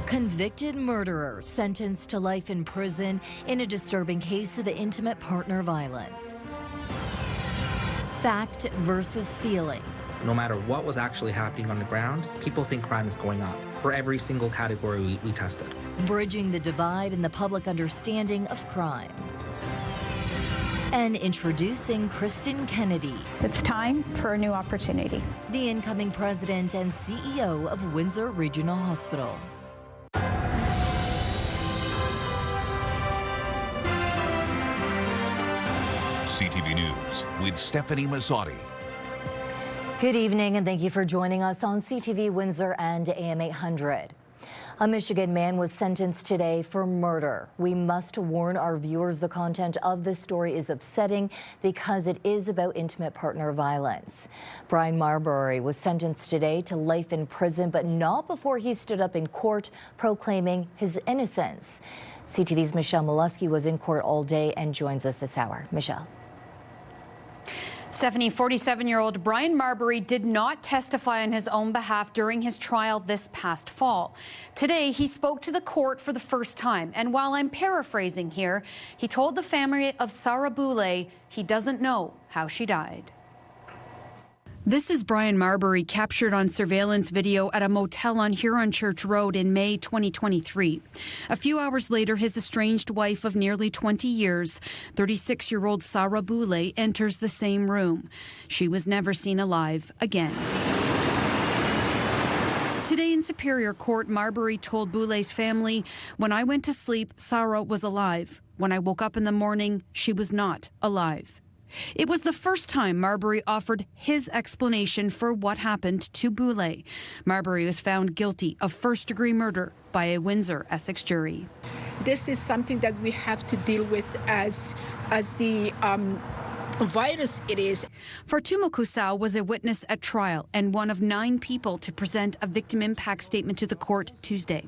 Convicted murderer sentenced to life in prison in a disturbing case of intimate partner violence. Fact versus feeling. No matter what was actually happening on the ground, people think crime is going up for every single category we tested. Bridging the divide in the public understanding of crime. And introducing Kristen Kennedy. It's time for a new opportunity. The incoming president and CEO of Windsor Regional Hospital. CTV News with Stephanie Mazzotti. Good evening and thank you for joining us on CTV Windsor and AM 800. A Michigan man was sentenced today for murder. We must warn our viewers the content of this story is upsetting because it is about intimate partner violence. Brian Marbury was sentenced today to life in prison, but not before he stood up in court proclaiming his innocence. CTV's Michelle Molesky was in court all day and joins us this hour. Michelle. Stephanie, 47-year-old Brian Marbury did not testify on his own behalf during his trial this past fall. Today, he spoke to the court for the first time, and while I'm paraphrasing here, he told the family of Sarah Boulay he doesn't know how she died. This is Brian Marbury captured on surveillance video at a motel on Huron Church Road in May 2023. A few hours later, his estranged wife of nearly 20 years, 36-year-old Sarah Boulay, enters the same room. She was never seen alive again. Today in Superior Court, Marbury told Boulay's family, "When I went to sleep, Sarah was alive. When I woke up in the morning, she was not alive." It was the first time Marbury offered his explanation for what happened to Boulay. Marbury was found guilty of first-degree murder by a Windsor Essex jury. This is something that we have to deal with as the virus it is. Fatuma Kusau was a witness at trial and one of 9 people to present a victim impact statement to the court Tuesday.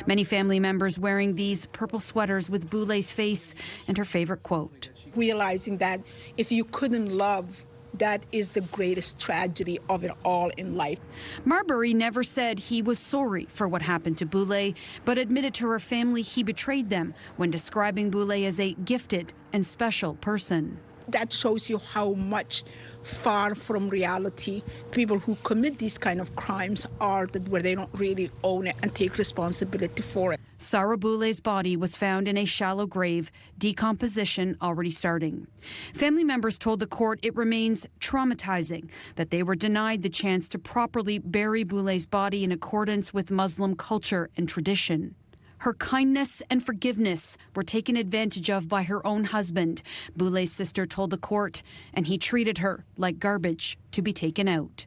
Many family members wearing these purple sweaters with Boulay's face and her favorite quote. Realizing that if you couldn't love, that is the greatest tragedy of it all in life. Marbury never said he was sorry for what happened to Boulay, but admitted to her family he betrayed them when describing Boulay as a gifted and special person. That shows you how much far from reality people who commit these kind of crimes are, that where they don't really own it and take responsibility for it. Sarah Boulay's body was found in a shallow grave, decomposition already starting. Family members told the court it remains traumatizing that they were denied the chance to properly bury Boulay's body in accordance with Muslim culture and tradition. Her kindness and forgiveness were taken advantage of by her own husband, Boulay's sister told the court, and he treated her like garbage to be taken out.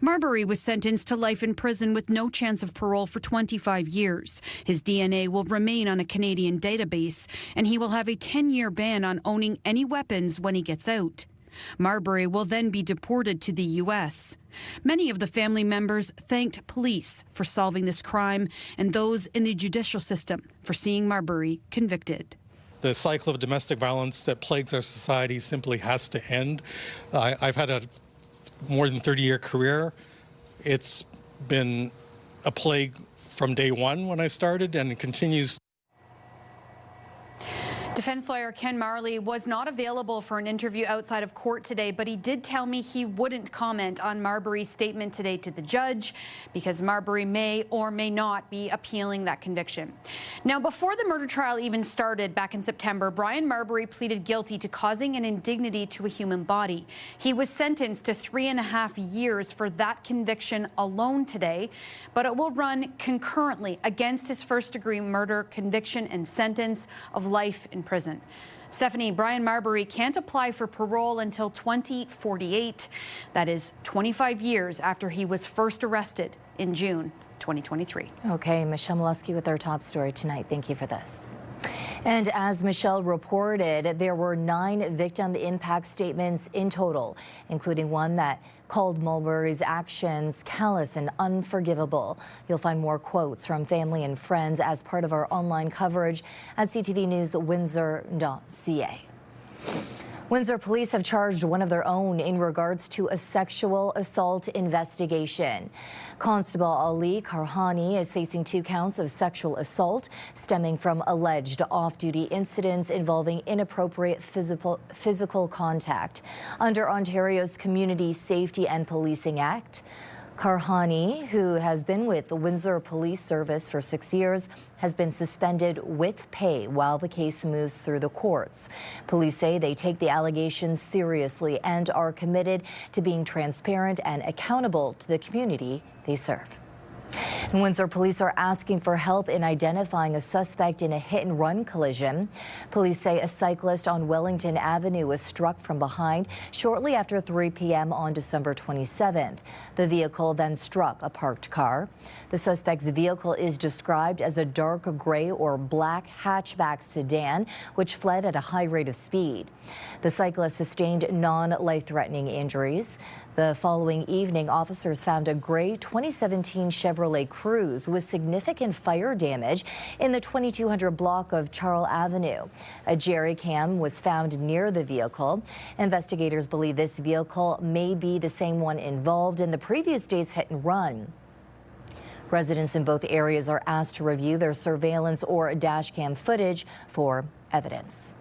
Marbury was sentenced to life in prison with no chance of parole for 25 years. His DNA will remain on a Canadian database, and he will have a 10-year ban on owning any weapons when he gets out. Marbury will then be deported to the U.S. Many of the family members thanked police for solving this crime and those in the judicial system for seeing Marbury convicted. The cycle of domestic violence that plagues our society simply has to end. I've had a more than 30-year career. It's been a plague from day one when I started, and it continues. Defense lawyer Ken Marley was not available for an interview outside of court today, but he did tell me he wouldn't comment on Marbury's statement today to the judge because Marbury may or may not be appealing that conviction. Now, before the murder trial even started back in September, Brian Marbury pleaded guilty to causing an indignity to a human body. He was sentenced to 3.5 years for that conviction alone today, but it will run concurrently against his first-degree murder conviction and sentence of life in prison. Stephanie, Brian Marbury can't apply for parole until 2048. That is 25 years after he was first arrested in June 2023. Okay, Michelle Molesky with our top story tonight. Thank you for this. And as Michelle reported, there were 9 victim impact statements in total, including one that called Marbury's actions callous and unforgivable. You'll find more quotes from family and friends as part of our online coverage at ctvnewswindsor.ca. Windsor police have charged one of their own in regards to a sexual assault investigation. Constable Ali Karhani is facing 2 counts of sexual assault stemming from alleged off-duty incidents involving inappropriate physical contact. Under Ontario's Community Safety and Policing Act, Karhani, who has been with the Windsor Police Service for 6 years, has been suspended with pay while the case moves through the courts. Police say they take the allegations seriously and are committed to being transparent and accountable to the community they serve. And Windsor police are asking for help in identifying a suspect in a hit-and-run collision. Police say a cyclist on Wellington Avenue was struck from behind shortly after 3 p.m. on December 27th. The vehicle then struck a parked car. The suspect's vehicle is described as a dark gray or black hatchback sedan, which fled at a high rate of speed. The cyclist sustained non-life-threatening injuries. The following evening, officers found a gray 2017 Chevrolet Cruze with significant fire damage in the 2200 block of Charles Avenue. A jerry can was found near the vehicle. Investigators believe this vehicle may be the same one involved in the previous day's hit and run. Residents in both areas are asked to review their surveillance or dash cam footage for evidence.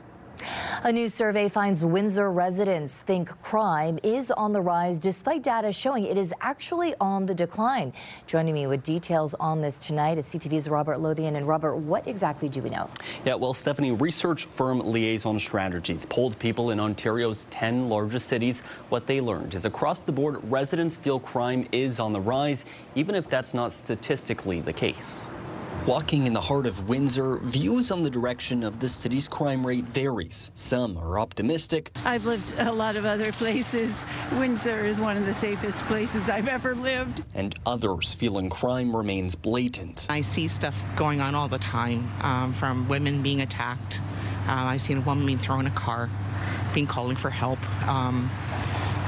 A new survey finds Windsor residents think crime is on the rise despite data showing it is actually on the decline. Joining me with details on this tonight is CTV's Robert Lothian. And Robert, what exactly do we know? Yeah, well, Stephanie, research firm Liaison Strategies polled people in Ontario's 10 largest cities. What they learned is across the board, residents feel crime is on the rise, even if that's not statistically the case. Walking in the heart of Windsor, views on the direction of the city's crime rate varies. Some are optimistic. I've lived a lot of other places. Windsor is one of the safest places I've ever lived. And others feeling crime remains blatant. I see stuff going on all the time, from women being attacked. I've seen a woman being thrown in a car, being calling for help.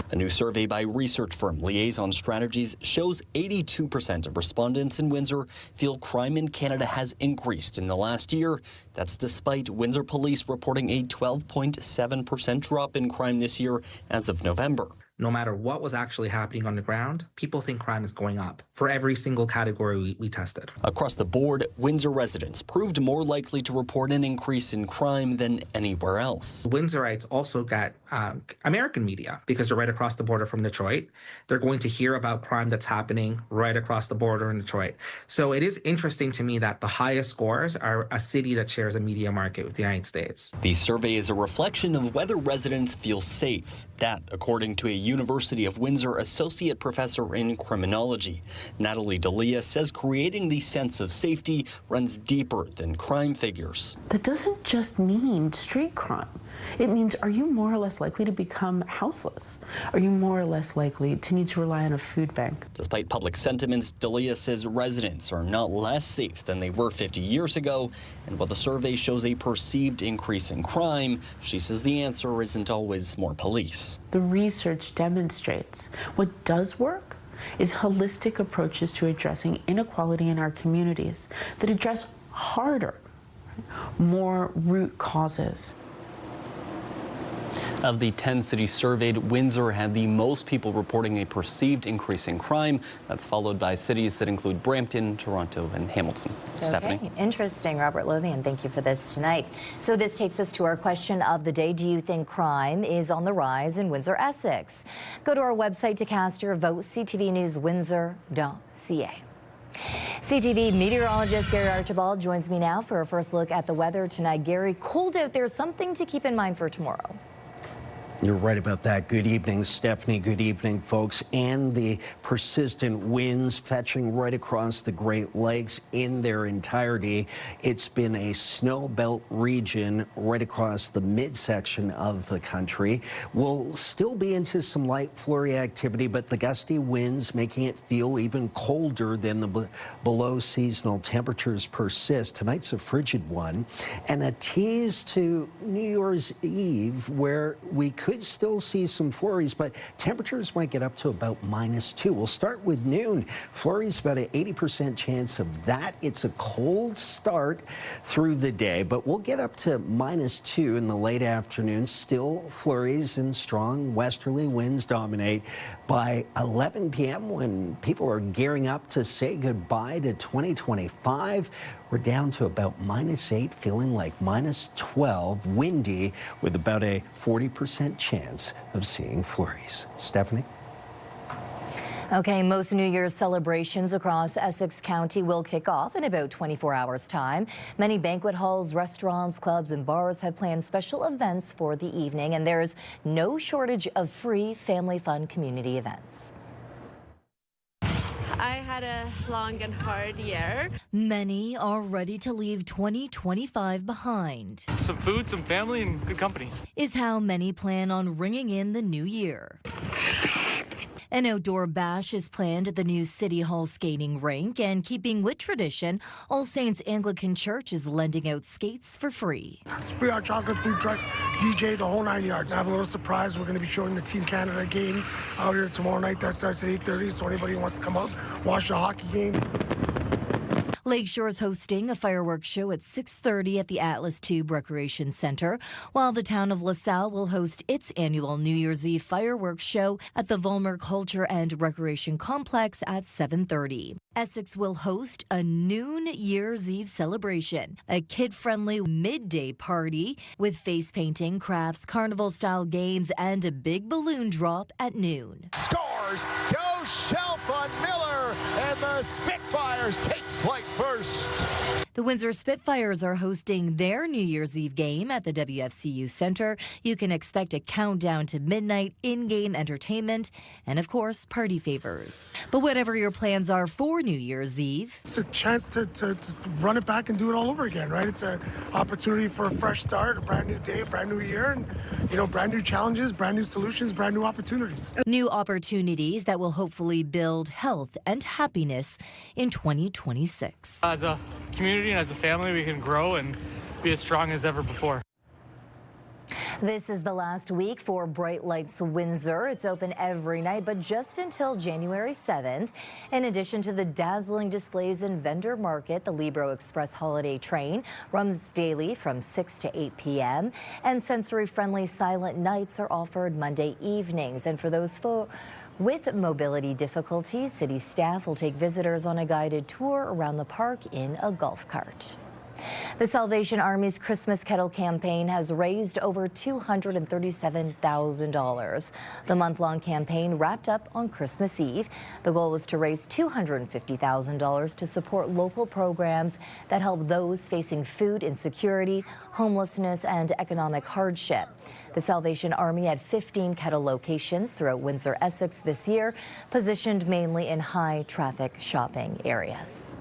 A new survey by research firm Liaison Strategies shows 82% of respondents in Windsor feel crime in Canada has increased in the last year. That's despite Windsor police reporting a 12.7% drop in crime this year as of November. No matter what was actually happening on the ground, people think crime is going up for every single category we tested. Across the board, Windsor residents proved more likely to report an increase in crime than anywhere else. Windsorites also got American media because they're right across the border from Detroit. They're going to hear about crime that's happening right across the border in Detroit. So it is interesting to me that the highest scores are a city that shares a media market with the United States. The survey is a reflection of whether residents feel safe. That, according to a University of Windsor associate professor in criminology. Natalie D'Elia says creating the sense of safety runs deeper than crime figures. That doesn't just mean street crime. It means, are you more or less likely to become houseless? Are you more or less likely to need to rely on a food bank? Despite public sentiments, D'Elia says residents are not less safe than they were 50 years ago. And while the survey shows a perceived increase in crime, she says the answer isn't always more police. The research demonstrates what does work is holistic approaches to addressing inequality in our communities that address harder, more root causes. Of the 10 cities surveyed, Windsor had the most people reporting a perceived increase in crime. That's followed by cities that include Brampton, Toronto, and Hamilton. Okay, Stephanie. Interesting, Robert Lothian. Thank you for this tonight. So this takes us to our question of the day. Do you think crime is on the rise in Windsor, Essex? Go to our website to cast your vote, ctvnewswindsor.ca. CTV meteorologist Gary Archibald joins me now for a first look at the weather tonight. Gary, cold out there, something to keep in mind for tomorrow. You're right about that. Good evening, Stephanie. Good evening, folks. And the persistent winds fetching right across the Great Lakes in their entirety. It's been a snow belt region right across the midsection of the country. We'll still be into some light flurry activity, but the gusty winds making it feel even colder than the below seasonal temperatures persist. Tonight's a frigid one and a tease to New Year's Eve where we could could still see some flurries, but temperatures might get up to about -2. We'll start with noon. Flurries, about an 80% chance of that. It's a cold start through the day, but we'll get up to -2 in the late afternoon. Still flurries and strong westerly winds dominate. By 11 p.m., when people are gearing up to say goodbye to 2025, we're down to about -8, feeling like -12, windy, with about a 40% chance of seeing flurries. Stephanie? Okay, most New Year's celebrations across Essex County will kick off in about 24 hours' time. Many banquet halls, restaurants, clubs, and bars have planned special events for the evening, and there's no shortage of free family fun community events. I had a long and hard year. Many are ready to leave 2025 behind. Some food, some family, and good company. Is how many plan on ringing in the new year. An outdoor bash is planned at the new City Hall skating rink, and keeping with tradition, All Saints Anglican Church is lending out skates for free. Spree out chocolate, food trucks, DJ, the whole 9 yards. I have a little surprise. We're going to be showing the Team Canada game out here tomorrow night. That starts at 8:30, so anybody who wants to come out, watch the hockey game. Lakeshore is hosting a fireworks show at 6:30 at the Atlas Tube Recreation Center, while the town of LaSalle will host its annual New Year's Eve fireworks show at the Volmer Culture and Recreation Complex at 7:30. Essex will host a noon Year's Eve celebration, a kid-friendly midday party with face painting, crafts, carnival-style games, and a big balloon drop at noon. Scores! Go Shelf on Miller, and the Spitfires take flight first. The Windsor Spitfires are hosting their New Year's Eve game at the WFCU Center. You can expect a countdown to midnight, in-game entertainment, and of course, party favors. But whatever your plans are for New Year's Eve, it's a chance to run it back and do it all over again, right? It's an opportunity for a fresh start, a brand new day, a brand new year, and, brand new challenges, brand new solutions, brand new opportunities. New opportunities that will hopefully build health and happiness in 2026. As a community and as a family, we can grow and be as strong as ever before. This is the last week for Bright Lights Windsor. It's open every night, but just until January 7th. In addition to the dazzling displays and vendor market, the Libro Express Holiday Train runs daily from 6 to 8 p.m. And sensory-friendly silent nights are offered Monday evenings. And for those with mobility difficulties, city staff will take visitors on a guided tour around the park in a golf cart. The Salvation Army's Christmas Kettle campaign has raised over $237,000. The month-long campaign wrapped up on Christmas Eve. The goal was to raise $250,000 to support local programs that help those facing food insecurity, homelessness, and economic hardship. The Salvation Army had 15 Kettle locations throughout Windsor, Essex this year, positioned mainly in high-traffic shopping areas.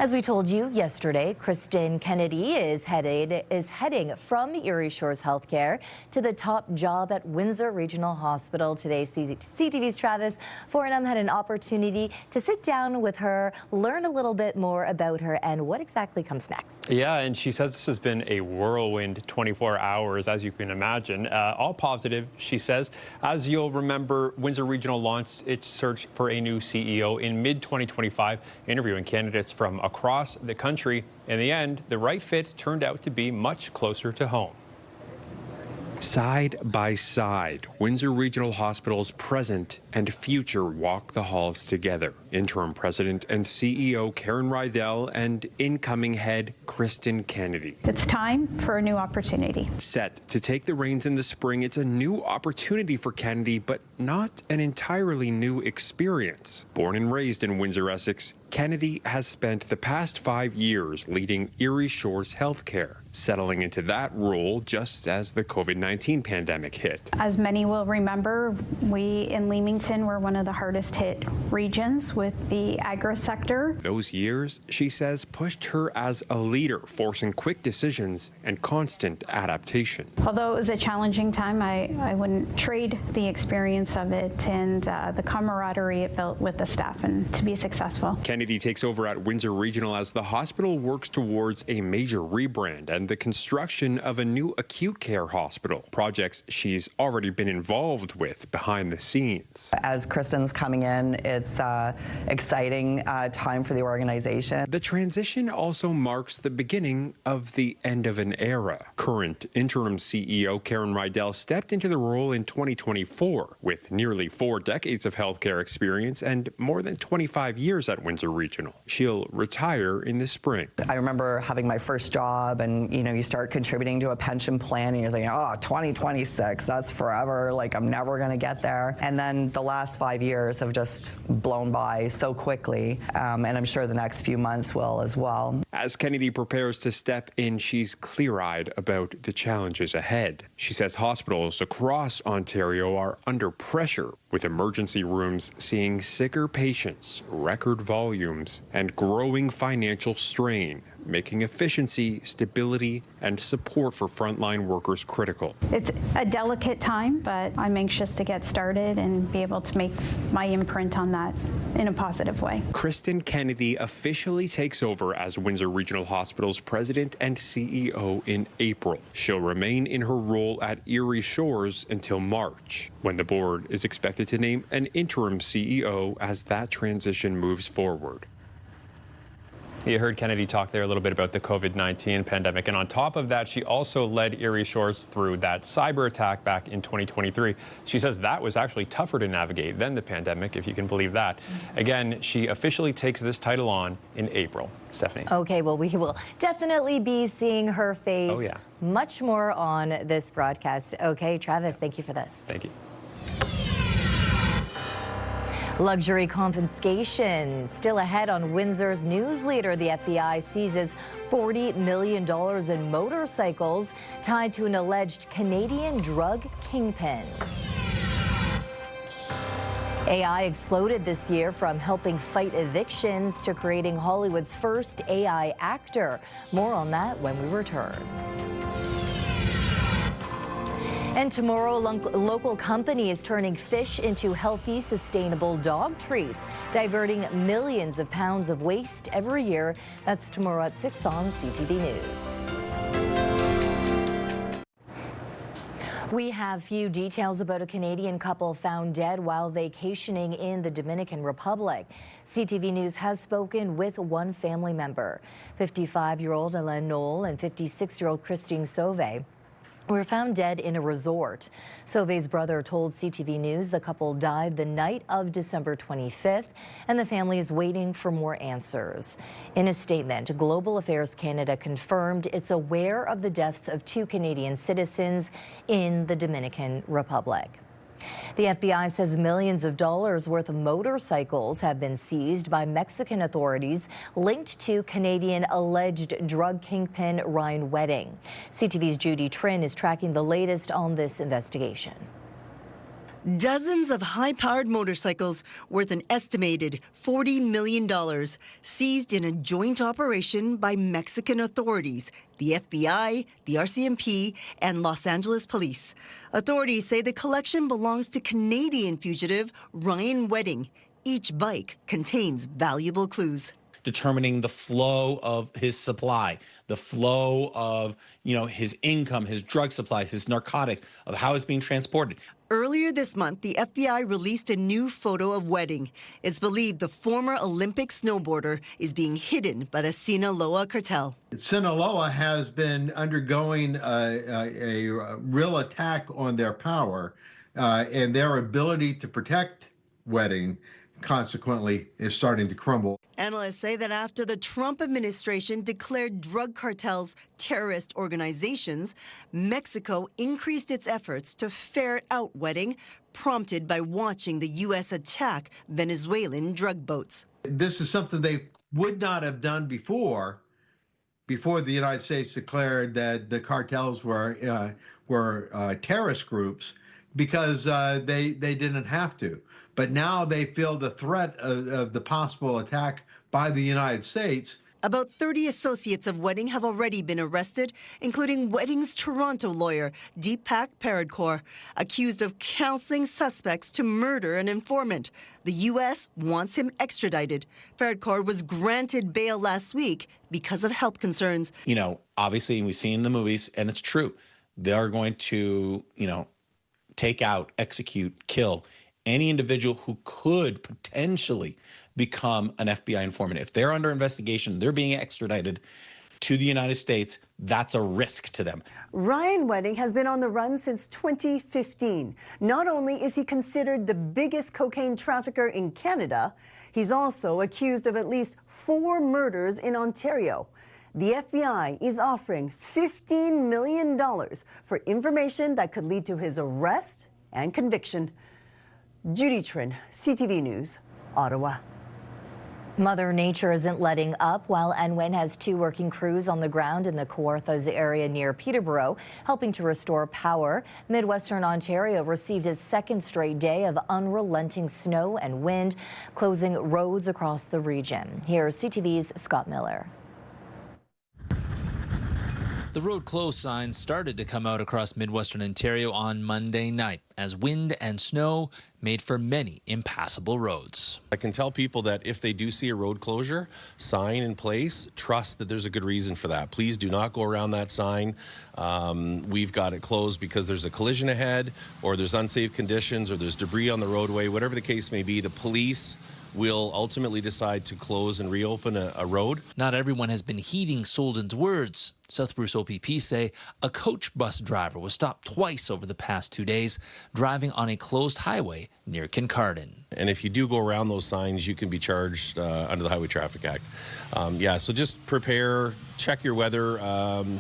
As we told you yesterday, Kristen Kennedy is heading from Erie Shores Healthcare to the top job at Windsor Regional Hospital. Today, CTV's Travis Fornham had an opportunity to sit down with her, learn a little bit more about her and what exactly comes next. Yeah, and she says this has been a whirlwind 24 hours, as you can imagine. All positive, she says. As you'll remember, Windsor Regional launched its search for a new CEO in mid-2025, interviewing candidates from across the country. In the end, the right fit turned out to be much closer to home. Side by side, Windsor Regional Hospital's present and future walk the halls together. Interim President and CEO Karen Rydell and incoming head Kristen Kennedy. It's time for a new opportunity. Set to take the reins in the spring, it's a new opportunity for Kennedy, but not an entirely new experience. Born and raised in Windsor, Essex, Kennedy has spent the past 5 years leading Erie Shores Healthcare, settling into that role just as the COVID-19 pandemic hit. As many will remember, we in Leamington were one of the hardest hit regions with the agri sector. Those years, she says, pushed her as a leader, forcing quick decisions and constant adaptation. Although it was a challenging time, I wouldn't trade the experience of it and the camaraderie it built with the staff and to be successful. Kennedy takes over at Windsor Regional as the hospital works towards a major rebrand and and the construction of a new acute care hospital, projects she's already been involved with behind the scenes. As Kristen's coming in, it's exciting time for the organization. The transition also marks the beginning of the end of an era. Current interim CEO Karen Rydell stepped into the role in 2024 with nearly 4 decades of healthcare experience and more than 25 years at Windsor Regional. She'll retire in the spring. I remember having my first job, and you start contributing to a pension plan and you're thinking, oh, 2026, that's forever, like I'm never going to get there. And then the last 5 years have just blown by so quickly, and I'm sure the next few months will as well. As Kennedy prepares to step in, she's clear-eyed about the challenges ahead. She says hospitals across Ontario are under pressure, with emergency rooms seeing sicker patients, record volumes, and growing financial strain, making efficiency, stability, and support for frontline workers critical. It's a delicate time, but I'm anxious to get started and be able to make my imprint on that in a positive way. Kristen Kennedy officially takes over as Windsor Regional Hospital's president and CEO in April. She'll remain in her role at Erie Shores until March, when the board is expected to name an interim CEO as that transition moves forward. You heard Kennedy talk there a little bit about the COVID-19 pandemic. And on top of that, she also led Erie Shores through that cyber attack back in 2023. She says that was actually tougher to navigate than the pandemic, if you can believe that. Again, she officially takes this title on in April. Stephanie. Okay, well, we will definitely be seeing her face much more on this broadcast. Okay, Travis, thank you for this. Thank you. Luxury confiscation still ahead on Windsor's news leader. The FBI seizes $40 million in motorcycles tied to an alleged Canadian drug kingpin. AI exploded this year, from helping fight evictions to creating Hollywood's first AI actor. More on that when we return. And tomorrow, a local company is turning fish into healthy, sustainable dog treats, diverting millions of pounds of waste every year. That's tomorrow at 6 on CTV News. We have few details about a Canadian couple found dead while vacationing in the Dominican Republic. CTV News has spoken with one family member. 55-year-old Alain Knoll and 56-year-old Christine Sauve were found dead in a resort. Sauve's brother told CTV News the couple died the night of December 25th, and the family is waiting for more answers. In a statement, Global Affairs Canada confirmed it's aware of the deaths of 2 Canadian citizens in the Dominican Republic. The FBI says millions of dollars worth of motorcycles have been seized by Mexican authorities linked to Canadian alleged drug kingpin Ryan Wedding. CTV's Judy Trin is tracking the latest on this investigation. Dozens of high-powered motorcycles worth an estimated $40 million seized in a joint operation by Mexican authorities, the FBI, the RCMP, and Los Angeles Police. Authorities say the collection belongs to Canadian fugitive Ryan Wedding. Each bike contains valuable clues. Determining the flow of his supply, the flow of, his income, his drug supplies, his narcotics, of how it's being transported. Earlier this month, the FBI released a new photo of Wedding. It's believed the former Olympic snowboarder is being hidden by the Sinaloa cartel. Sinaloa has been undergoing a real attack on their power, and their ability to protect Wedding, consequently, is starting to crumble. Analysts say that after the Trump administration declared drug cartels terrorist organizations, Mexico increased its efforts to ferret out Wedding, prompted by watching the U.S. attack Venezuelan drug boats. This is something they would not have done before the United States declared that the cartels were terrorist groups, because they didn't have to. But now they feel the threat of the possible attack by the United States. About 30 associates of Wedding have already been arrested, including Wedding's Toronto lawyer, Deepak Paradkar, accused of counseling suspects to murder an informant. The U.S. wants him extradited. Paradkar was granted bail last week because of health concerns. You know, obviously, we've seen in the movies, and it's true, they're going to, you know, take out, execute, kill any individual who could potentially become an FBI informant. If they're under investigation, they're being extradited to the United States, that's a risk to them. Ryan Wedding has been on the run since 2015. Not only is he considered the biggest cocaine trafficker in Canada, he's also accused of at least 4 murders in Ontario. The FBI is offering $15 million for information that could lead to his arrest and conviction. Judy Trin, CTV News, Ottawa. Mother Nature isn't letting up while NWIN has 2 working crews on the ground in the Kawarthas area near Peterborough, helping to restore power. Midwestern Ontario received its 2nd straight day of unrelenting snow and wind, closing roads across the region. Here's CTV's Scott Miller. The road closed signs started to come out across Midwestern Ontario on Monday night as wind and snow made for many impassable roads. I can tell people that if they do see a road closure sign in place, trust that there's a good reason for that. Please do not go around that sign. We've got it closed because there's a collision ahead, or there's unsafe conditions, or there's debris on the roadway. Whatever the case may be, the police will ultimately decide to close and reopen a road. Not everyone has been heeding Solden's words. South Bruce OPP say a coach bus driver was stopped twice over the past 2 days, driving on a closed highway near Kincardine. And if you do go around those signs, you can be charged under the Highway Traffic Act. So just prepare, check your weather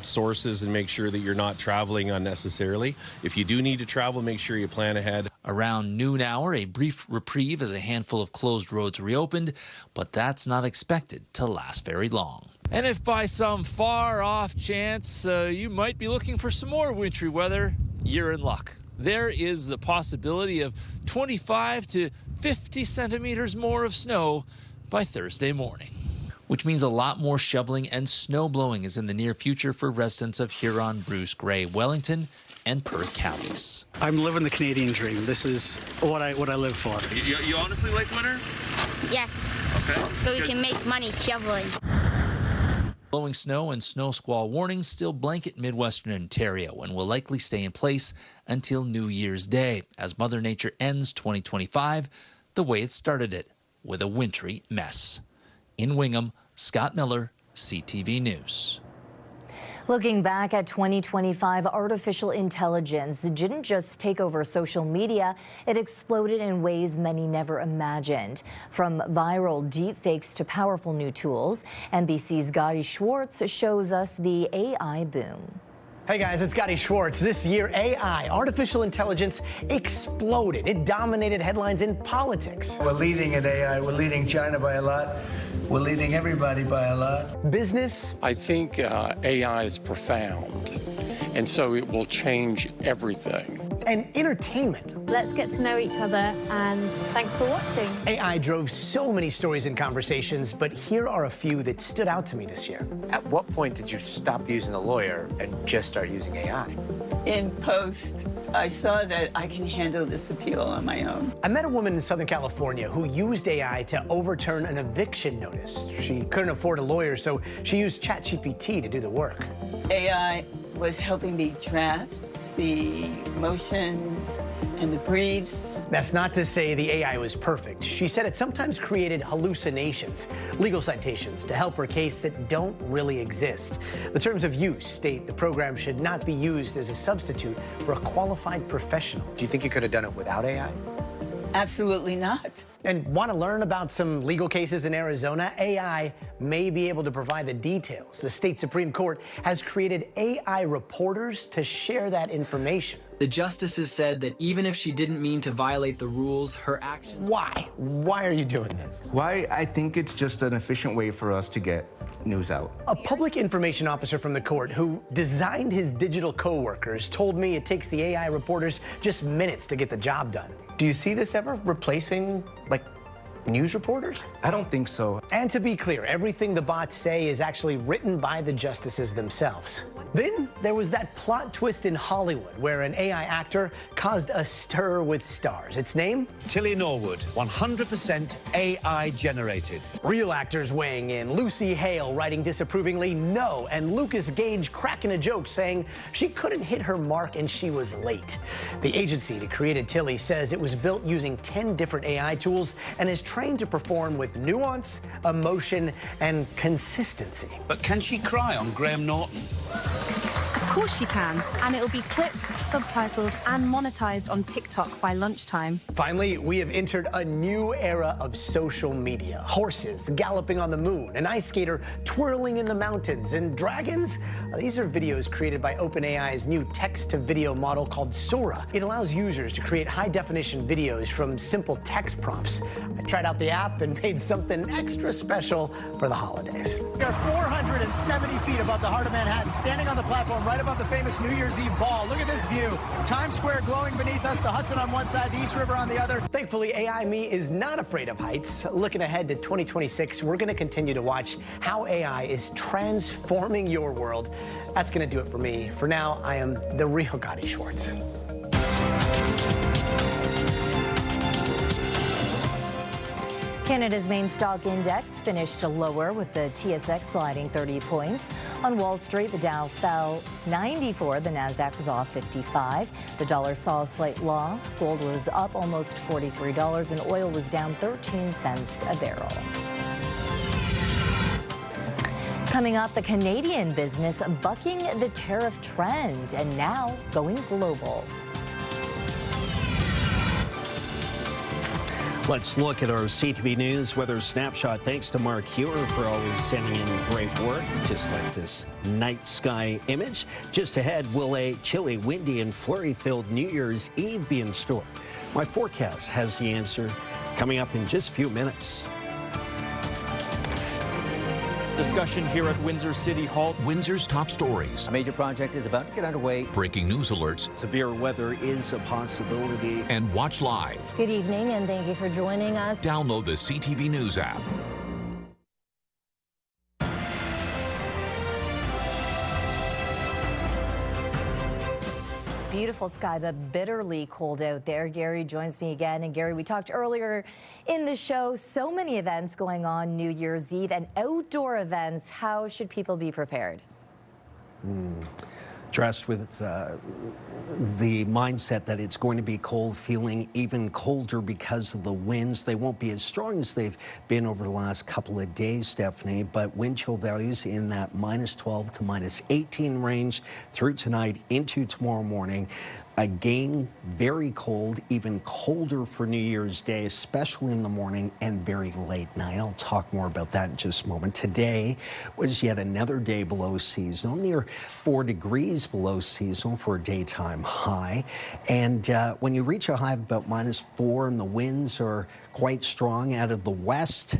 sources, and make sure that you're not traveling unnecessarily. If you do need to travel, make sure you plan ahead. Around noon hour, a brief reprieve as a handful of closed roads reopened, but that's not expected to last very long. And if by some far-off chance you might be looking for some more wintry weather, you're in luck. There is the possibility of 25 to 50 centimeters more of snow by Thursday morning, which means a lot more shoveling and snow blowing is in the near future for residents of Huron, Bruce, Grey, Wellington, and Perth counties. I'm living the Canadian dream. This is what I live for. You honestly like winter? Yeah. Okay. So we can make money shoveling. Blowing snow and snow squall warnings still blanket Midwestern Ontario and will likely stay in place until New Year's Day as Mother Nature ends 2025 the way it started it, with a wintry mess. In Wingham, Scott Miller, CTV News. Looking back at 2025, artificial intelligence didn't just take over social media, it exploded in ways many never imagined. From viral deepfakes to powerful new tools, NBC's Gotti Schwartz shows us the AI boom. Hey guys, it's Gotti Schwartz. This year, AI, artificial intelligence, exploded. It dominated headlines in politics. We're leading in AI. We're leading China by a lot. We're leading everybody by a lot. Business. I think AI is profound, and so it will change everything. And entertainment. Let's get to know each other, and thanks for watching. AI drove so many stories and conversations, but here are a few that stood out to me this year. At what point did you stop using a lawyer and just start using AI? In post, I saw that I can handle this appeal on my own. I met a woman in Southern California who used AI to overturn an eviction notice. She couldn't afford a lawyer, so she used ChatGPT to do the work. AI was helping me draft the motions and the briefs. That's not to say the AI was perfect. She said it sometimes created hallucinations, legal citations to help her case that don't really exist. The terms of use state the program should not be used as a substitute for a qualified professional. Do you think you could have done it without AI? Absolutely not. And want to learn about some legal cases in Arizona? AI may be able to provide the details. The state Supreme Court has created AI reporters to share that information. The justices said that even if she didn't mean to violate the rules, her actions... Why? Why are you doing this? Why? I think it's just an efficient way for us to get news out. A public information officer from the court who designed his digital co-workers told me it takes the AI reporters just minutes to get the job done. Do you see this ever replacing, like, news reporters? I don't think so. And to be clear, everything the bots say is actually written by the justices themselves. Then there was that plot twist in Hollywood where an AI actor caused a stir with stars. Its name? Tilly Norwood, 100% AI generated. Real actors weighing in. Lucy Hale writing disapprovingly no, and Lucas Gage cracking a joke saying she couldn't hit her mark and she was late. The agency that created Tilly says it was built using 10 different AI tools and is trained to perform with nuance, emotion, and consistency. But can she cry on Graham Norton? Of course she can, and it'll be clipped, subtitled, and monetized on TikTok by lunchtime. Finally, we have entered a new era of social media. Horses galloping on the moon, an ice skater twirling in the mountains, and dragons? These are videos created by OpenAI's new text-to-video model called Sora. It allows users to create high-definition videos from simple text prompts. I tried out the app and made something extra special for the holidays. We are 470 feet above the heart of Manhattan, standing on the platform right above the famous New Year's Eve ball. Look at this view. Times Square glowing beneath us, the Hudson on one side, the East River on the other. Thankfully, AI Me is not afraid of heights. Looking ahead to 2026, we're going to continue to watch how AI is transforming your world. That's going to do it for me. For now, I am the real Gotti Schwartz. Canada's main stock index finished lower with the TSX sliding 30 points. On Wall Street, the Dow fell 94. The Nasdaq was off 55. The dollar saw a slight loss. Gold was up almost $43 and oil was down 13 cents a barrel. Coming up, the Canadian business bucking the tariff trend and now going global. Let's look at our CTV News weather snapshot. Thanks to Mark Hewer for always sending in great work, just like this night sky image. Just ahead, will a chilly, windy, and flurry-filled New Year's Eve be in store? My forecast has the answer coming up in just a few minutes. Discussion here at Windsor City Hall. Windsor's top stories. A major project is about to get underway. Breaking news alerts. Severe weather is a possibility. And watch live. Good evening and thank you for joining us. Download the CTV News app. Beautiful sky, but bitterly cold out there. Gary joins me again. And Gary, we talked earlier in the show, so many events going on New Year's Eve and outdoor events. How should people be prepared? Dressed with the mindset that it's going to be cold, feeling even colder because of the winds. They won't be as strong as they've been over the last couple of days, Stephanie, but wind chill values in that -12 to -18 range through tonight into tomorrow morning. Again, very cold, even colder for New Year's Day, especially in the morning and very late night. I'll talk more about that in just a moment. Today was yet another day below seasonal, near 4 degrees below seasonal for a daytime high. And when you reach a high of about -4 and the winds are quite strong out of the west,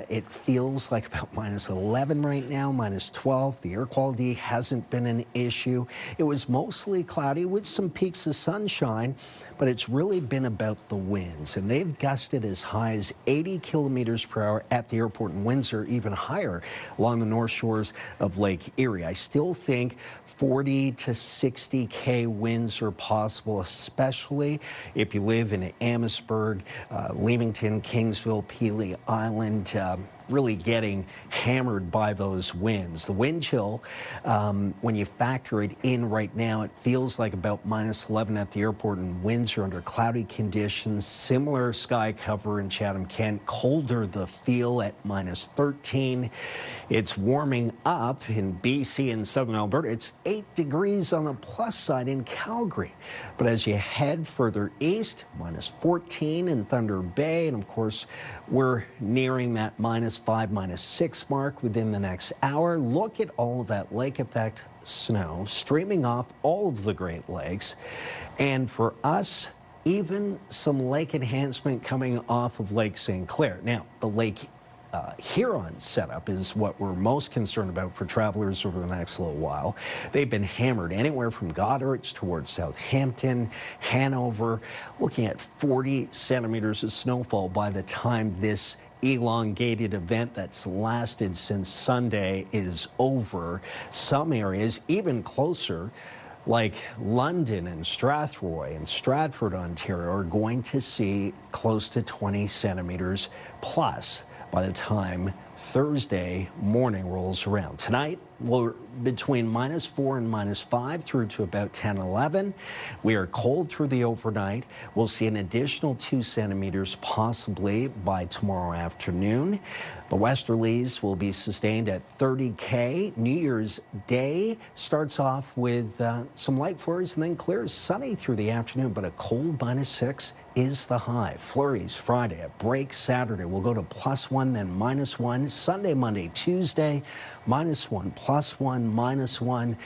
it feels like about -11 right now, -12. The air quality hasn't been an issue. It was mostly cloudy with some peaks of sunshine, but it's really been about the winds, and they've gusted as high as 80 kilometers per hour at the airport in Windsor, even higher along the north shores of Lake Erie. I still think 40 to 60K winds are possible, especially if you live in Amherstburg, Leamington, Kingsville, Pelee Island, really getting hammered by those winds. The wind chill, when you factor it in right now, it feels like about -11 at the airport in Windsor under cloudy conditions. Similar sky cover in Chatham-Kent. Colder the feel at -13. It's warming up in BC and southern Alberta. It's 8 degrees on the plus side in Calgary. But as you head further east, -14 in Thunder Bay. And of course, we're nearing that -5, -6 mark within the next hour. Look at all of that lake effect snow streaming off all of the Great Lakes. And for us, even some lake enhancement coming off of Lake St. Clair. Now, the lake Huron setup is what we're most concerned about for travelers over the next little while. They've been hammered anywhere from Goderich towards Southampton, Hanover, looking at 40 centimeters of snowfall by the time this elongated event that's lasted since Sunday is over. Some areas even closer, like London and Strathroy and Stratford, Ontario, are going to see close to 20 centimeters plus by the time Thursday morning rolls around. Tonight, we're between -4 and -5 through to about 10, 11. We are cold through the overnight. We'll see an additional 2 centimeters possibly by tomorrow afternoon. The westerlies will be sustained at 30K. New Year's Day starts off with some light flurries and then clears, sunny through the afternoon, but a cold -6 is the high. Flurries Friday, a break Saturday. We'll go to +1, then -1. Sunday, Monday, Tuesday, -1, +1, -1.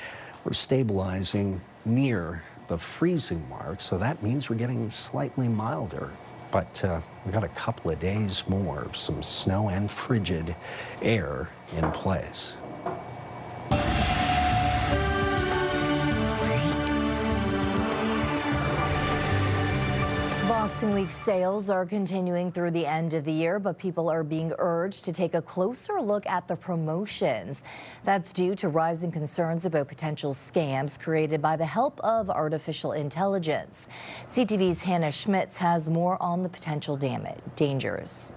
We're stabilizing near the freezing mark, so that means we're getting slightly milder. But we've got a couple of days more of some snow and frigid air in place. Boxing Week sales are continuing through the end of the year, but people are being urged to take a closer look at the promotions. That's due to rising concerns about potential scams created by the help of artificial intelligence. CTV's Hannah Schmitz has more on the potential dangers.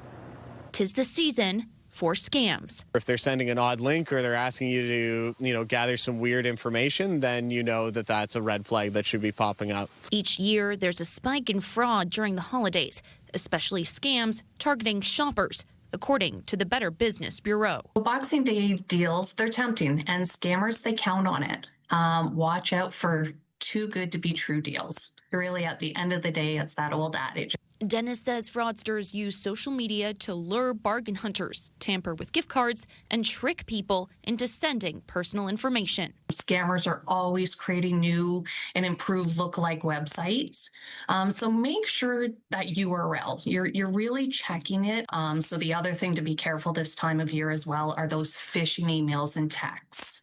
'Tis the season for scams. If they're sending an odd link or they're asking you to, gather some weird information, then you know that that's a red flag that should be popping up. Each year, there's a spike in fraud during the holidays, especially scams targeting shoppers, according to the Better Business Bureau. Boxing Day deals, they're tempting, and scammers, they count on it. Watch out for too good to be true deals. Really, at the end of the day, it's that old adage. Dennis says fraudsters use social media to lure bargain hunters, tamper with gift cards, and trick people into sending personal information. Scammers are always creating new and improved lookalike websites. So make sure that URL, you're really checking it. So the other thing to be careful this time of year as well are those phishing emails and texts.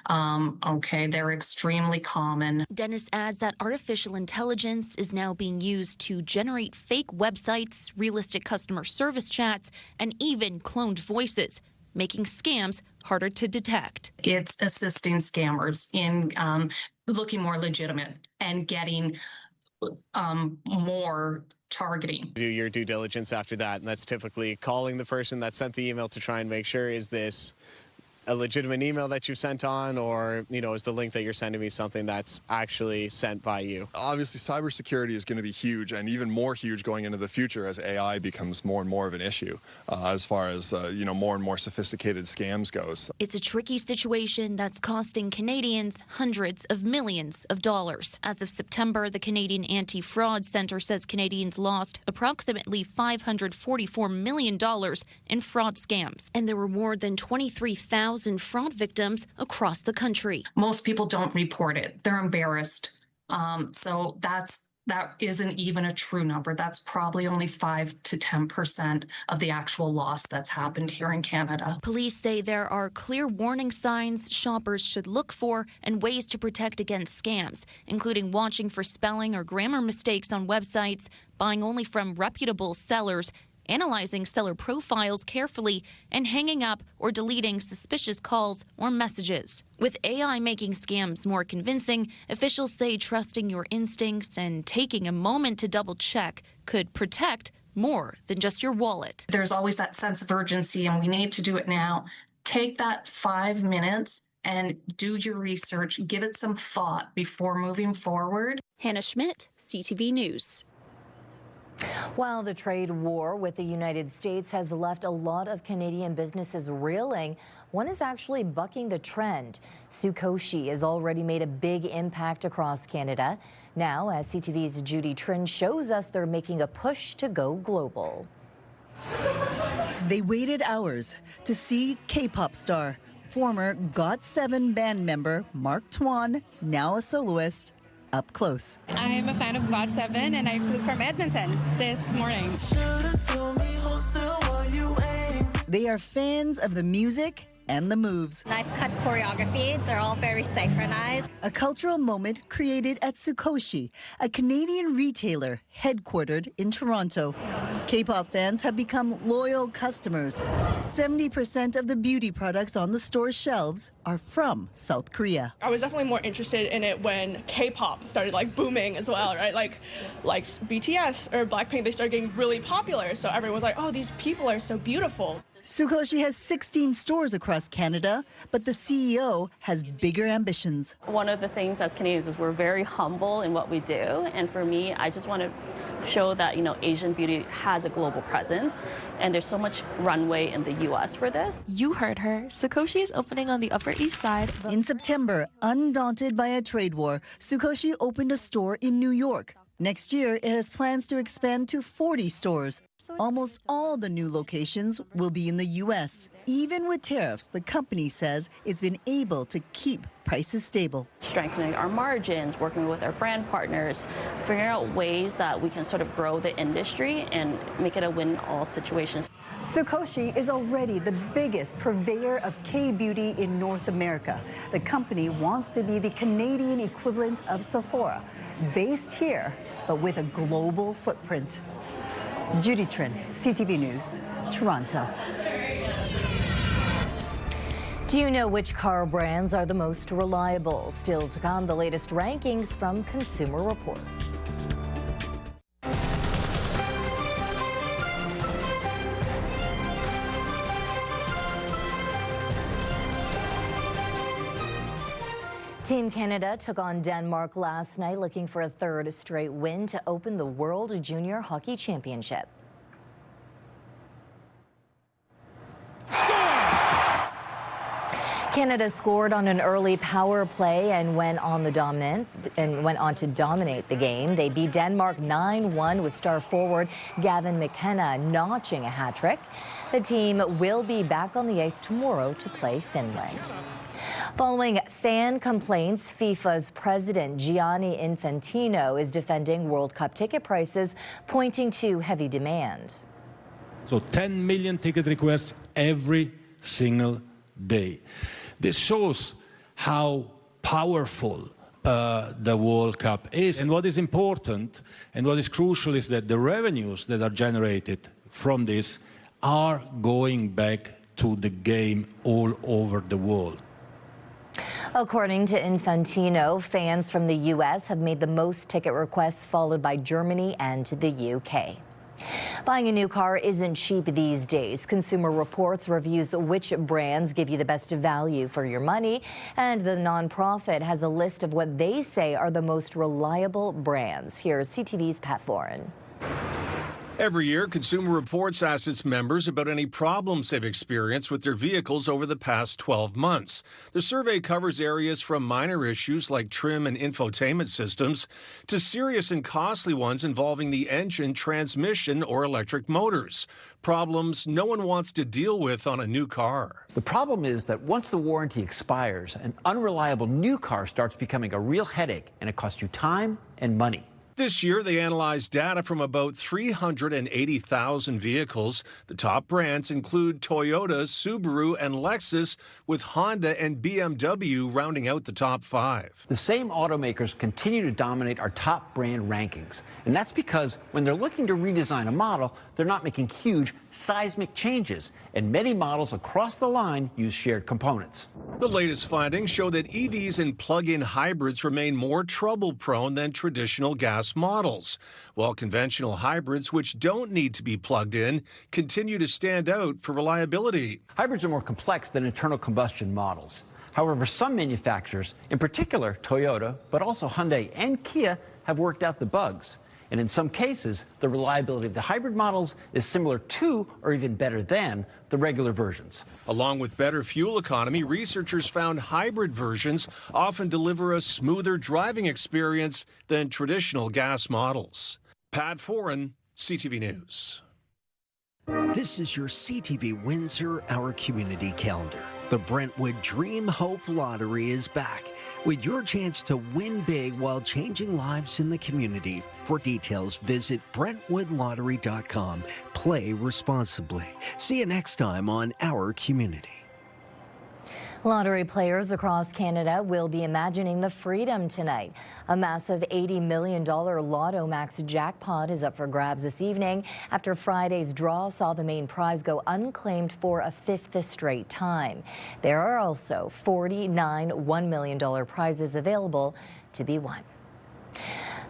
They're extremely common. Dennis adds that artificial intelligence is now being used to generate fake websites, realistic customer service chats, and even cloned voices, making scams harder to detect. It's assisting scammers in looking more legitimate and getting more targeting. Do your due diligence after that, and that's typically calling the person that sent the email to try and make sure, is this a legitimate email that you sent on, or, is the link that you're sending me something that's actually sent by you? Obviously, cybersecurity is going to be huge, and even more huge going into the future as AI becomes more and more of an issue as far as, more and more sophisticated scams goes. It's a tricky situation that's costing Canadians hundreds of millions of dollars. As of September, the Canadian Anti-Fraud Centre says Canadians lost approximately $544 million in fraud scams, and there were more than 23,000 fraud victims across the country. Most people don't report it. They're embarrassed. So that isn't even a true number. That's probably only 5 to 10% of the actual loss that's happened here in Canada. Police say there are clear warning signs shoppers should look for and ways to protect against scams, including watching for spelling or grammar mistakes on websites, buying only from reputable sellers, analyzing seller profiles carefully, and hanging up or deleting suspicious calls or messages. With AI making scams more convincing, officials say trusting your instincts and taking a moment to double check could protect more than just your wallet. There's always that sense of urgency, and we need to do it now. Take that 5 minutes and do your research. Give it some thought before moving forward. Hannah Schmidt, CTV News. While the trade war with the United States has left a lot of Canadian businesses reeling, one is actually bucking the trend. Sukoshi has already made a big impact across Canada. Now, as CTV's Judy Trin shows us, they're making a push to go global. They waited hours to see K-pop star, former GOT7 band member Mark Twan, now a soloist, up close. I'm a fan of GOT7 and I flew from Edmonton this morning. They are fans of the music and the moves. I've cut choreography. They're all very synchronized. A cultural moment created at Tsukoshi, a Canadian retailer headquartered in Toronto. K-pop fans have become loyal customers. 70% of the beauty products on the store's shelves are from South Korea. I was definitely more interested in it when K-pop started booming as well, right? Like BTS or Blackpink, they started getting really popular. So everyone was like, oh, these people are so beautiful. Tsukoshi has 16 stores across Canada, but the CEO has bigger ambitions. One of the things as Canadians is we're very humble in what we do. And for me, I just want to show that, Asian beauty has a global presence. And there's so much runway in the U.S. for this. You heard her. Tsukoshi is opening on the Upper East Side. In September, undaunted by a trade war, Tsukoshi opened a store in New York. Next year, it has plans to expand to 40 stores. Almost all the new locations will be in the U.S. Even with tariffs, the company says it's been able to keep prices stable. Strengthening our margins, working with our brand partners, figuring out ways that we can sort of grow the industry and make it a win in all situations. Tsukoshi is already the biggest purveyor of K-beauty in North America. The company wants to be the Canadian equivalent of Sephora, based here, but with a global footprint. Judy Trin, CTV News, Toronto. Do you know which car brands are the most reliable? Still to come, the latest rankings from Consumer Reports. Team Canada took on Denmark last night, looking for a third straight win to open the World Junior Hockey Championship. Canada scored on an early power play and went on to dominate the game. They beat Denmark 9-1 with star forward Gavin McKenna notching a hat trick. The team will be back on the ice tomorrow to play Finland. Following fan complaints, FIFA's president Gianni Infantino is defending World Cup ticket prices, pointing to heavy demand. So 10 million ticket requests every single day. This shows how powerful the World Cup is. And what is important and what is crucial is that the revenues that are generated from this are going back to the game all over the world. According to Infantino, fans from the U.S. have made the most ticket requests, followed by Germany and the U.K. Buying a new car isn't cheap these days. Consumer Reports reviews which brands give you the best value for your money, and the nonprofit has a list of what they say are the most reliable brands. Here's CTV's Pat Foran. Every year, Consumer Reports asks its members about any problems they've experienced with their vehicles over the past 12 months. The survey covers areas from minor issues like trim and infotainment systems to serious and costly ones involving the engine, transmission, or electric motors. Problems no one wants to deal with on a new car. The problem is that once the warranty expires, an unreliable new car starts becoming a real headache, and it costs you time and money. This year, they analyzed data from about 380,000 vehicles. The top brands include Toyota, Subaru, and Lexus, with Honda and BMW rounding out the top 5. The same automakers continue to dominate our top brand rankings. And that's because when they're looking to redesign a model, they're not making huge seismic changes. And many models across the line use shared components. The latest findings show that EVs and plug-in hybrids remain more trouble-prone than traditional gas models, while conventional hybrids, which don't need to be plugged in, continue to stand out for reliability. Hybrids are more complex than internal combustion models. However, some manufacturers, in particular Toyota, but also Hyundai and Kia, have worked out the bugs. And in some cases, the reliability of the hybrid models is similar to or even better than the regular versions. Along with better fuel economy, researchers found hybrid versions often deliver a smoother driving experience than traditional gas models. Pat Foran, CTV News. This is your CTV Windsor Our Community Calendar. The Brentwood Dream Hope Lottery is back with your chance to win big while changing lives in the community. For details, visit BrentwoodLottery.com. Play responsibly. See you next time on Our Community. Lottery players across Canada will be imagining the freedom tonight. A massive $80 million Lotto Max jackpot is up for grabs this evening after Friday's draw saw the main prize go unclaimed for a fifth straight time. There are also 49 $1 million prizes available to be won.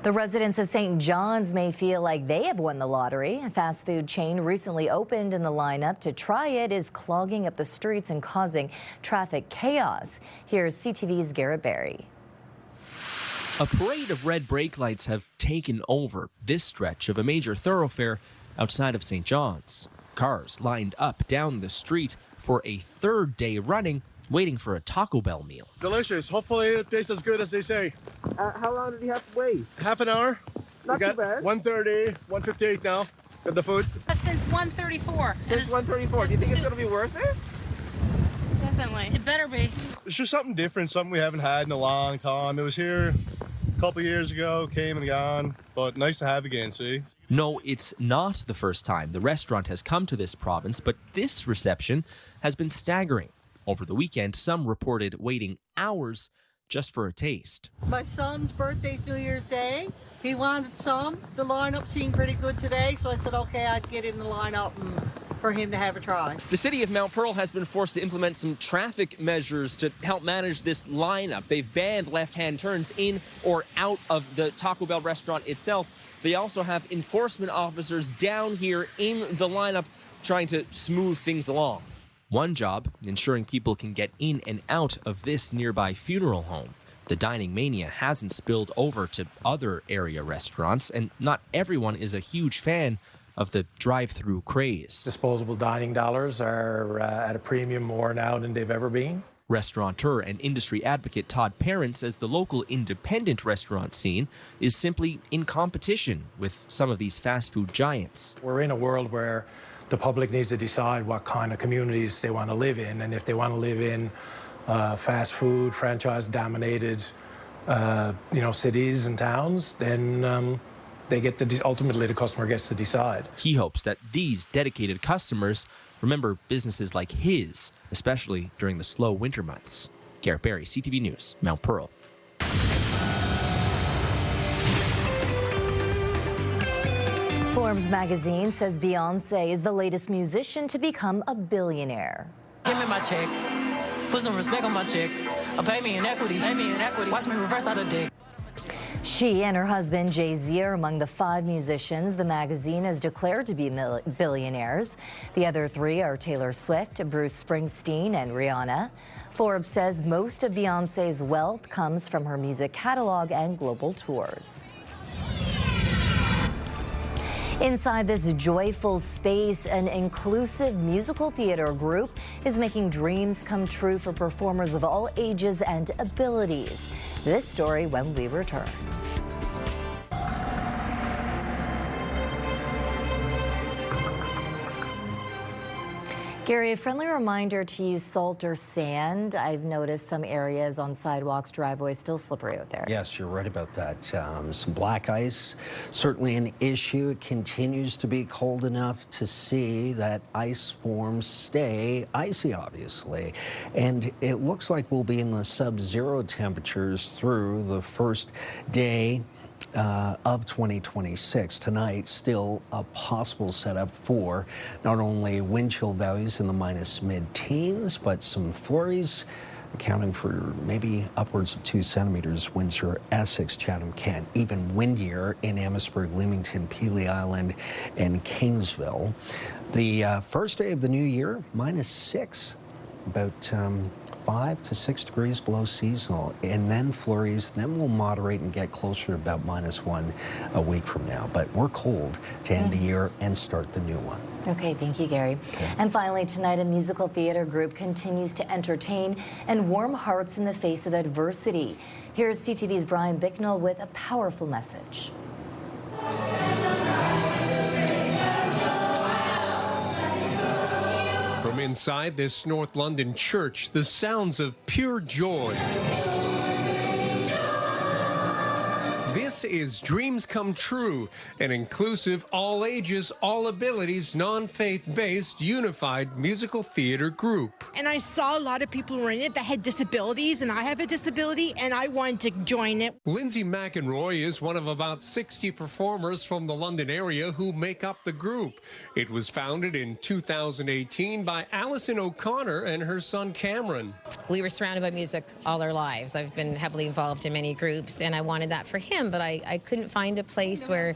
The residents of St. John's may feel like they have won the lottery. A fast food chain recently opened and the lineup to try it is clogging up the streets and causing traffic chaos. Here's CTV's Garrett Berry. A parade of red brake lights have taken over this stretch of a major thoroughfare outside of St. John's. Cars lined up down the street for a third day running, waiting for a Taco Bell meal. Delicious. Hopefully it tastes as good as they say. How long did you have to wait? Half an hour. Not too bad. 1:30, 1:58 now. Got the food. Since 1:34. Since 1:34. Do you think it's going to be worth it? Definitely. It better be. It's just something different, something we haven't had in a long time. It was here a couple years ago, came and gone, but nice to have again, see? No, it's not the first time the restaurant has come to this province, but this reception has been staggering. Over the weekend, some reported waiting hours just for a taste. My son's birthday's New Year's Day. He wanted some. The lineup seemed pretty good today, so I said, okay, I'd get in the lineup for him to have a try. The city of Mount Pearl has been forced to implement some traffic measures to help manage this lineup. They've banned left-hand turns in or out of the Taco Bell restaurant itself. They also have enforcement officers down here in the lineup trying to smooth things along. One job, ensuring people can get in and out of this nearby funeral home. The dining mania hasn't spilled over to other area restaurants, and not everyone is a huge fan of the drive-through craze. Disposable dining dollars are at a premium more now than they've ever been. Restaurateur and industry advocate Todd Parent says the local independent restaurant scene is simply in competition with some of these fast food giants. We're in a world where the public needs to decide what kind of communities they want to live in, and if they want to live in fast food, franchise-dominated, cities and towns, then they get to ultimately the customer gets to decide. He hopes that these dedicated customers remember businesses like his, especially during the slow winter months. Garrett Berry, CTV News, Mount Pearl. Forbes magazine says Beyonce is the latest musician to become a billionaire. Give me my check. Put some respect on my check. Pay me in equity. Pay me in equity. Watch me reverse out of dick. She and her husband, Jay-Z, are among the 5 musicians the magazine has declared to be billionaires. The other 3 are Taylor Swift, Bruce Springsteen, and Rihanna. Forbes says most of Beyonce's wealth comes from her music catalog and global tours. Inside this joyful space, an inclusive musical theater group is making dreams come true for performers of all ages and abilities. This story when we return. Gary, a friendly reminder to use salt or sand. I've noticed some areas on sidewalks, driveways still slippery out there. Yes, you're right about that. Some black ice, certainly an issue. It continues to be cold enough to see that ice forms stay icy, obviously. And it looks like we'll be in the sub-zero temperatures through the first day of 2026. Tonight, still a possible setup for not only wind chill values in the minus mid-teens, but some flurries accounting for maybe upwards of 2 centimeters. Windsor, Essex, Chatham, Kent, even windier in Amherstburg, Leamington, Pelee Island, and Kingsville. The first day of the new year, -6. About 5 to 6 degrees below seasonal, and then flurries. Then we'll moderate and get closer to about -1 a week from now. But we're cold to end the year and start the new one. Okay, thank you, Gary. Okay. And finally, tonight, a musical theater group continues to entertain and warm hearts in the face of adversity. Here's CTV's Brian Bicknell with a powerful message. For From inside this North London church, the sounds of pure joy. This is Dreams Come True, an inclusive, all ages, all abilities, non-faith-based, unified musical theater group. And I saw a lot of people were in it that had disabilities, and I have a disability, and I wanted to join it. Lindsay McEnroy is one of about 60 performers from the London area who make up the group. It was founded in 2018 by Alison O'Connor and her son Cameron. We were surrounded by music all our lives. I've been heavily involved in many groups, and I wanted that for him, but I couldn't find a place where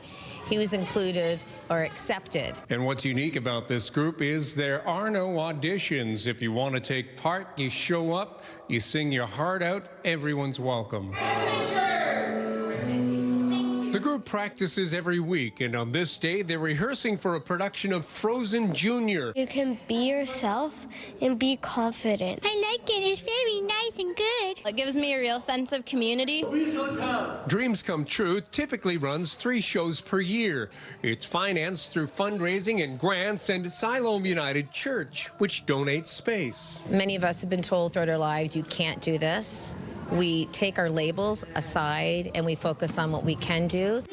he was included or accepted. And what's unique about this group is there are no auditions. If you want to take part, you show up, you sing your heart out, everyone's welcome. The group practices every week, and on this day, they're rehearsing for a production of Frozen Junior. You can be yourself and be confident. I like it. It's very nice and good. It gives me a real sense of community. Dreams Come True typically runs 3 shows per year. It's financed through fundraising and grants and Siloam United Church, which donates space. Many of us have been told throughout our lives, you can't do this. We take our labels aside and we focus on what we can do.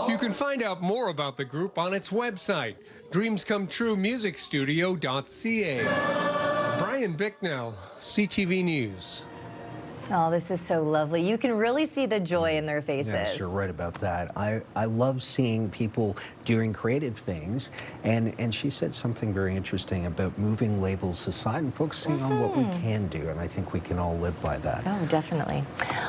You can find out more about the group on its website, dreamscometruemusicstudio.ca. Brian Bicknell, CTV News. Oh, this is so lovely. You can really see the joy in their faces. Yes, you're right about that. I love seeing people doing creative things, and she said something very interesting about moving labels aside and focusing on what we can do, and I think we can all live by that. Oh, definitely.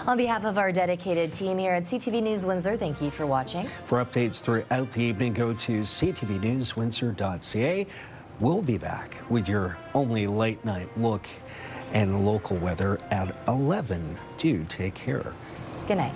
On behalf of our dedicated team here at CTV News Windsor, thank you for watching. For updates throughout the evening, go to ctvnewswindsor.ca. We'll be back with your only late night look and local weather at 11. Do take care. Good night.